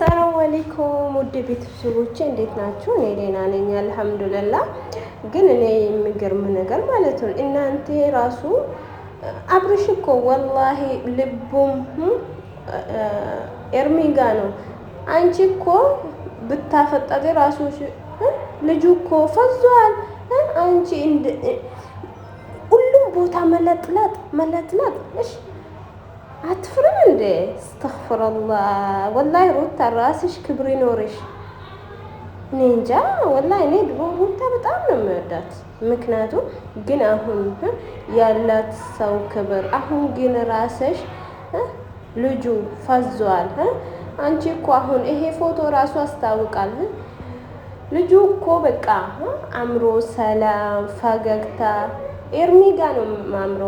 ሰላም አለይኩም ውድ ቤተሰቦቼ እንዴት ናችሁ? እኔ ደህና ነኝ አልሐምዱሊላህ። ግን እኔ የሚገርም ነገር ማለት ነው እናንተ ራሱ አብርሽ እኮ ወላሂ ልቡም ኤርሚጋ ነው። አንቺ እኮ ብታፈጠጥ ራሱ ልጁ እኮ ፈዟል። አንቺ ሁሉም ቦታ መለጥለጥ እሺ አትፍርም እንዴ? አስተግፍሩላህ ወላሂ ሩታ ራስሽ ክብር ይኖርሽ። እኔ እንጃ ወላሂ እኔ ድሮ ሩታ በጣም ነው የምወዳት። ምክንያቱም ግን አሁን ያላት ሰው ክብር አሁን ግን ራስሽ ልጁ ፈዟል። አንቺ እኮ አሁን ይሄ ፎቶ ራሱ አስታውቃል። ልጁ እኮ በቃ አምሮ ሰላም ፈገግታ ኤርሚጋ ነው ማምሮ።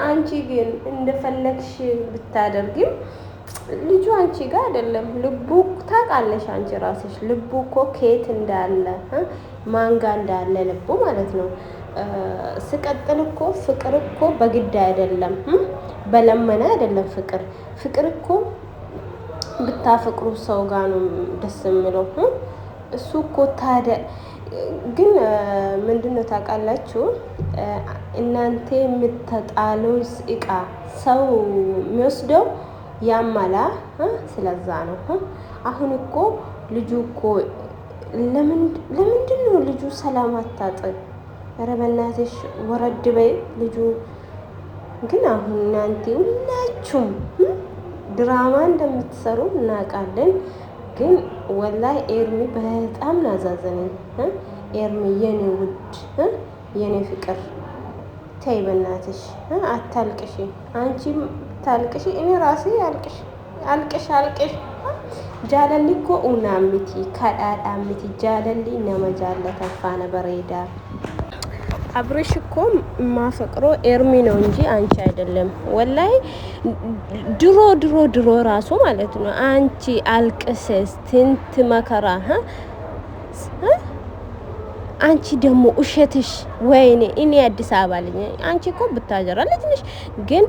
አንቺ ግን እንደፈለግሽ ብታደርጊም ልጁ አንቺ ጋር አይደለም። ልቡ ታውቃለሽ አንቺ ራስሽ ልቡ እኮ ከየት እንዳለ ማንጋ እንዳለ ልቡ ማለት ነው። ስቀጥል እኮ ፍቅር እኮ በግድ አይደለም፣ በለመና አይደለም። ፍቅር እኮ ብታፈቅሩ ሰው ጋር ነው ደስ የሚለው። እሱ እኮ ታዲያ ግን ምንድነው ታውቃላችሁ? እናንተ የምትጣሉት እቃ ሰው የሚወስደው ያማላ። ስለዛ ነው። አሁን እኮ ልጁ እኮ ለምንድን ነው ልጁ ሰላም አታጥም? ኧረ በእናትሽ ወረድ በይ። ልጁ ግን አሁን እናንተ ሁላችሁም ድራማ እንደምትሰሩ እናውቃለን። ግን ወላሂ ኤርሚ በጣም ናዛዘነኝ። ኤርሚ የኔ ውድ የኔ ፍቅር ተይ በእናትሽ አታልቅሽ። አንቺም ታልቅሽ እኔ ራሴ አልቅሽ። ጃለሊ እኮ ኡናምቲ ከዳዳምቲ ጃለሊ ነመጃለተ ፋነ በሬዳ አብርሽ እኮ ማፈቅሮ ኤርሚ ነው እንጂ አንቺ አይደለም። ወላይ ድሮ ራሱ ማለት ነው አንቺ አልቅሰስ ትንት መከራ አንቺ ደግሞ ውሸትሽ። ወይኔ እኔ አዲስ አበባ ልጅ አንቺ እኮ ብታጀራ ልጅ ነሽ፣ ግን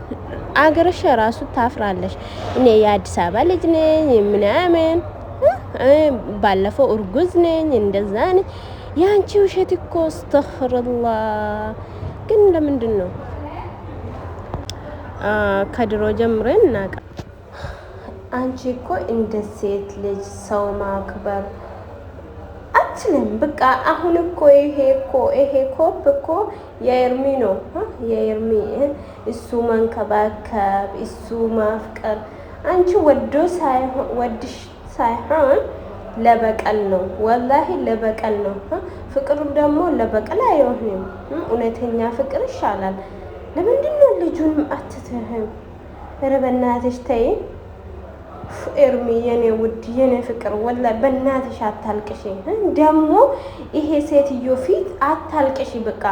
አገርሽ ራሱ ታፍራለሽ። እኔ የአዲስ አበባ ልጅ ነኝ ምናምን ባለፈው እርጉዝ ነኝ እንደዛ ነኝ። ያንቺ ውሸት እኮ አስተግፍሩላህ። ግን ለምንድን ነው ከድሮ ጀምረን እናውቃ። አንቺ እኮ እንደ ሴት ልጅ ሰው ማክበር አትችልም። በቃ አሁን እኮ ይሄ ኮፕ እኮ የኤርሚ ነው። የኤርሚ እሱ መንከባከብ እሱ ማፍቀር አንቺ ወድሽ ሳይሆን ለበቀል ነው። ወላሂ ለበቀል ነው። ፍቅር ደግሞ ለበቀል አይሆንም። እውነተኛ ፍቅር ይሻላል። ለምንድን ነው ልጁን አትተህም? ኧረ በእናትሽ ተይ ኤርሚ የኔ ውድ የኔ ፍቅር ወላሂ በእናትሽ አታልቅሽ። ደግሞ ይሄ ሴትዮ ፊት አታልቅሽ። በቃ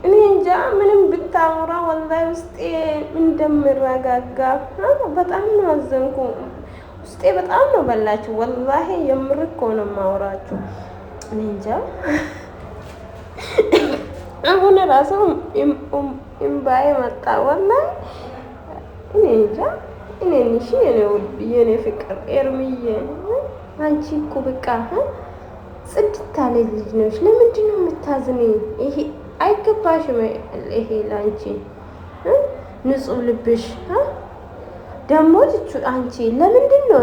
እኔ እንጃ ምንም ብታወራ ወላሂ ውስጤ እንደምረጋጋ በጣም ነው አዘንኩ። ውስጤ በጣም ነው በላችሁ። ወላሂ የምር እኮ ነው የማወራችሁ። እኔ እንጃ አሁን ራሱ እምባዬ መጣ ወላሂ። እኔ እንጃ እኔ ነሽ የኔ ውድ የኔ ፍቅር ኤርሚዬ። አንቺ እኮ በቃ ጽድት ያለ ልጅ ነሽ። ለምንድን ነው የምታዝኒ? ይሄ አይገባሽም። ይሄ ላንቺ ንጹህ ልብሽ ደግሞ አንቺ ለምንድን ነው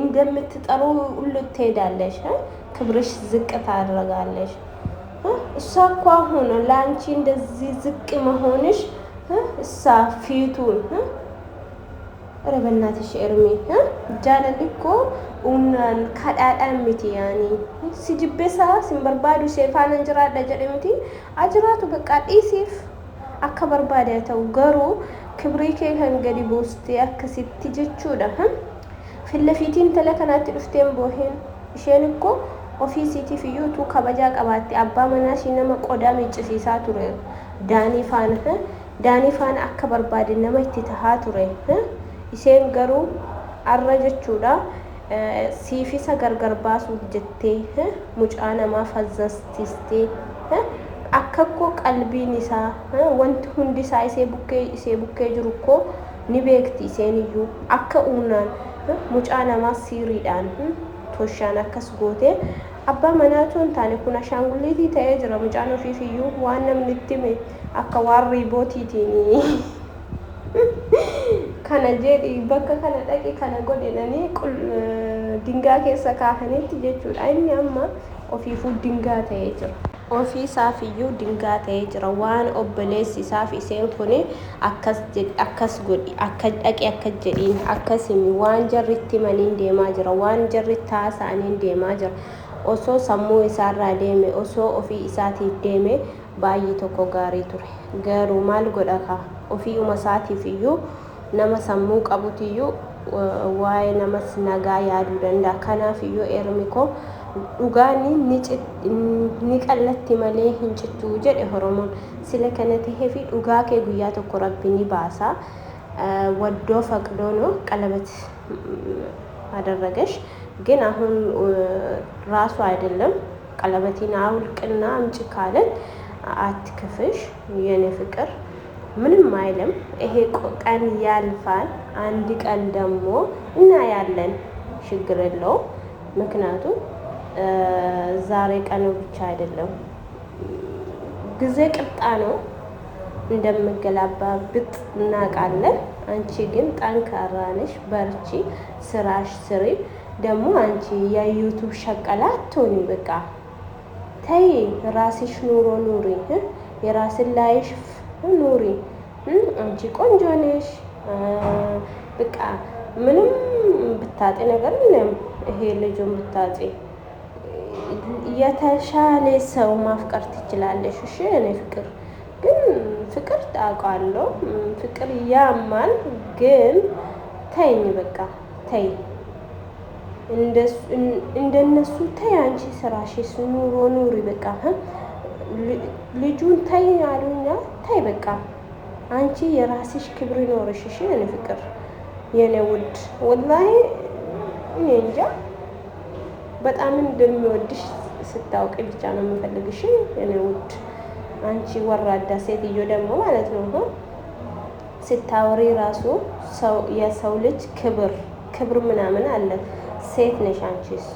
እንደምትጠሩ ሁሉ ትሄዳለሽ? ክብርሽ ዝቅ ታደርጋለሽ። እሷ እኮ አሁን ለአንቺ እንደዚህ ዝቅ መሆንሽ እሷ ፊቱን ኧረ በእናትሽ ኤርሚ ጃለሊ እኮ ኡናን ከዳዳምቲ ያኒ ሲጅቤሳ ሲንበርባዱ ሴፋን እንጅራዳ ጀደምቲ አጅራቱ በቃ ዲሲፍ አከ በርባዳተው ገሩ ክብሪኬ ከንገዲ ቦስቴ አከሲቲ ጀቹዳ ፍለፊቲን ተለከናት ዱፍቴን ቦሄን ኢሼን እኮ ኦፊሲቲ ፊዩቱ ከበጃ ቀባቴ አባ መናሽ ነመ ቆዳም ይጭሲሳ ቱሬ ዳኒ ፋን አከ በርባድ ነመ ይተሃ ቱሬ ኢሴን ገሩ አረጀቹዳ ሲፊሳ ገርገር ባሱ ጀቴ ሙጫ ነማ ፈዘስቲስቴ አከኮ ቀልቢን ኢሳ ወንት ሁንዲ ኢሴ ቡኬ ጅሩ እኮ ni beekti iseeniyyuu akka uunaan mucaa namaa siiriidhaan toshaan akkas gootee abbaa manaatu hin taane kun ashaangulliitii ta'ee jira mucaan ofiifiyyuu waan namni itti hime akka waan riibootiitiin kana jedhi bakka kana dhaqi kana godhanii dingaa keessa kaahanitti jechuudha inni amma ofiifuu dingaa ta'ee jira. Ofii isaafiyyuu dingaa ta'ee jira waan obboleessi isaaf iseen kun akkas godhi akka dhaqi akka jedhiin akkasimi waan jarritti maniin deemaa jira waan jarritti haasa'aniin deemaa jira osoo sammuu isaarraa deeme osoo ofii isaatiif deeme baay'ee tokko gaarii ture garuu maal godha ka ofiiuma isaatiifiyyuu nama sammuu qabutiyyuu waa'ee namas nagaa yaaduu danda'a kanaafiyyuu eermi koo dhugaani ni qallatti malee hin cittuu jedhe Oromoon sila kana tahee fi dhugaa kee guyyaa tokko Rabbi ni baasa waddoo faqdoo ነው ቀለበት አደረገሽ ግን አሁን ራሱ አይደለም ቀለበቲን አውልቅና አምጪ ካለን አትክፍሽ የኔ ፍቅር ምንም አይልም ይሄ ቀን ያልፋል አንድ ቀን ደግሞ እናያለን ችግር የለውም ምክንያቱም ዛሬ ቀኑ ብቻ አይደለም ጊዜ ቅጣ ነው እንደምገላባብጥ እናውቃለን አንቺ ግን ጠንካራ ነሽ በርቺ ስራሽ ስሪ ደግሞ አንቺ የዩቲዩብ ሸቀላ አትሆኚ በቃ ተይ ራስሽ ኑሮ ኑሪ የራስን ላይፍ ኑሪ አንቺ ቆንጆ ነሽ በቃ ምንም ብታጤ ነገር ምንም ይሄ ልጅም ብታጤ የተሻለ ሰው ማፍቀር ትችላለሽ እሺ እኔ ፍቅር ግን ፍቅር ታውቃለሁ ፍቅር ያማል ግን ተይኝ በቃ ተይ እንደነሱ ተይ አንቺ ስራሽስ ኑሮ ኑሪ በቃ ልጁን ተይ አሉኛ ተይ በቃ አንቺ የራስሽ ክብር ይኖርሽ እሺ እኔ ፍቅር የኔ ውድ ወላሂ እኔ እንጃ በጣም እንደሚወድሽ ስታውቂ ብቻ ነው የምፈልግሽ የኔ ውድ አንቺ ወራዳ ሴትዮ ደግሞ ማለት ነው ስታወሪ ራሱ ሰው የሰው ልጅ ክብር ምናምን አለ ሴት ነሽ አንቺስ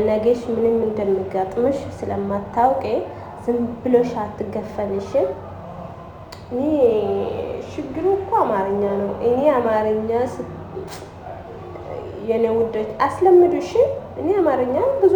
ነገሽ ምንም እንደሚጋጥምሽ ስለማታውቂ ዝም ብለሽ አትገፈንሽ እኔ ችግሩ እኮ አማርኛ ነው እኔ አማርኛ የኔ ውድ አስለምዱሽ እኔ አማርኛ ብዙ